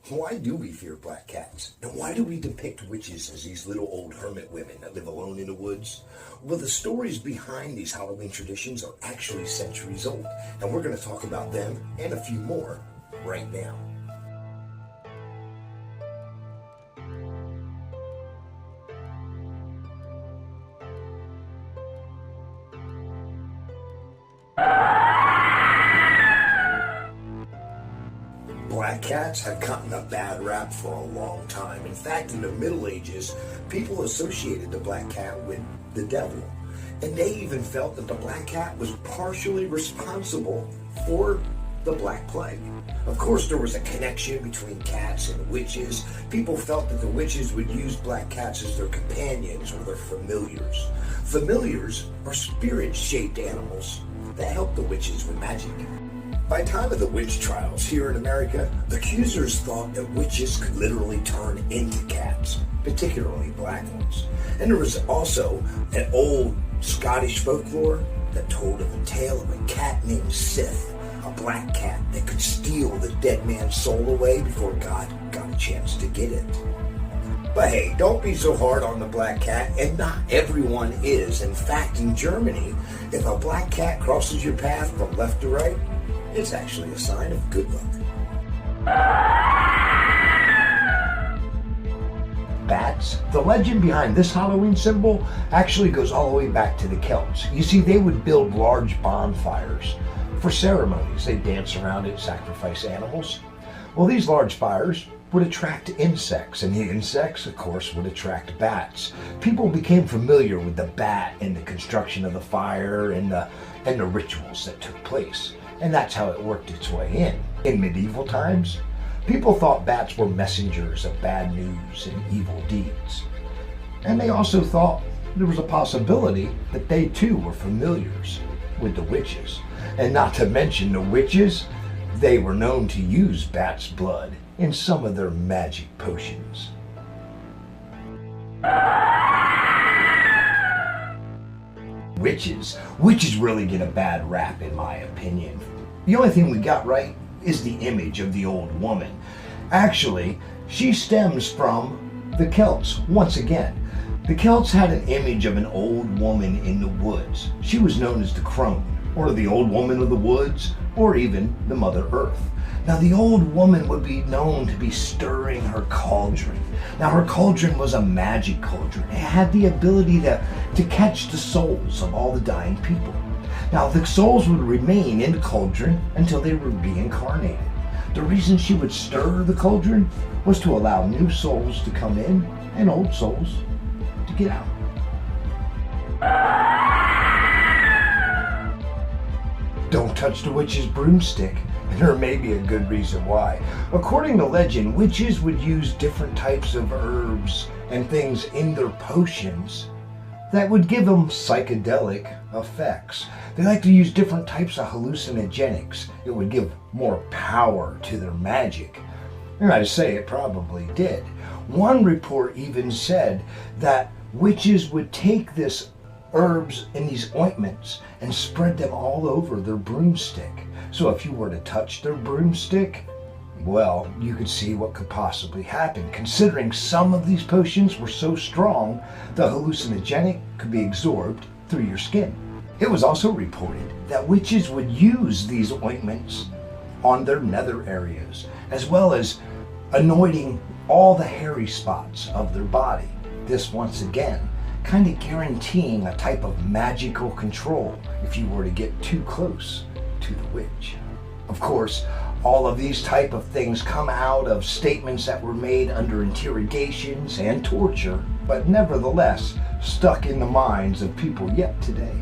Why do we fear black cats? And why do we depict witches as these little old hermit women that live alone in the woods? Well, the stories behind these Halloween traditions are actually centuries old, and we're going to talk about them and a few more right now. Black cats have gotten a bad rap for a long time. In fact, in the Middle Ages, people associated the black cat with the devil. And they even felt that the black cat was partially responsible for the Black Plague. Of course, there was a connection between cats and witches. People felt that the witches would use black cats as their companions or their familiars. Familiars are spirit-shaped animals that help the witches with magic. By the time of the witch trials here in America, accusers thought that witches could literally turn into cats, particularly black ones. And there was also an old Scottish folklore that told of a tale of a cat named Sith, a black cat that could steal the dead man's soul away before God got a chance to get it. But hey, don't be so hard on the black cat, and not everyone is. In fact, in Germany, if a black cat crosses your path from left to right, it's actually a sign of good luck. Bats. The legend behind this Halloween symbol actually goes all the way back to the Celts. You see, they would build large bonfires for ceremonies. They'd dance around it, sacrifice animals. Well, these large fires would attract insects, and the insects, of course, would attract bats. People became familiar with the bat and the construction of the fire and the rituals that took place. And that's how it worked its way in. In medieval times, people thought bats were messengers of bad news and evil deeds. And they also thought there was a possibility that they too were familiars with the witches. And not to mention the witches, they were known to use bats' blood in some of their magic potions. Witches really get a bad rap, in my opinion. The only thing we got right is the image of the old woman. Actually, she stems from the Celts once again. The Celts had an image of an old woman in the woods. She was known as the crone, or the old woman of the woods, or even the Mother Earth. Now, the old woman would be known to be stirring her cauldron. Now, her cauldron was a magic cauldron. It had the ability to catch the souls of all the dying people. Now, the souls would remain in the cauldron until they were reincarnated. The reason she would stir the cauldron was to allow new souls to come in and old souls to get out. Don't touch the witch's broomstick. And there may be a good reason why. According to legend, witches would use different types of herbs and things in their potions that would give them psychedelic effects. They like to use different types of hallucinogenics. It would give more power to their magic. And I'd say it probably did. One report even said that witches would take this herbs in these ointments and spread them all over their broomstick. So if you were to touch their broomstick, well, you could see what could possibly happen. Considering some of these potions were so strong, the hallucinogenic could be absorbed through your skin. It was also reported that witches would use these ointments on their nether areas, as well as anointing all the hairy spots of their body. This, once again, kind of guaranteeing a type of magical control if you were to get too close to the witch. Of course, all of these type of things come out of statements that were made under interrogations and torture, but nevertheless stuck in the minds of people yet today.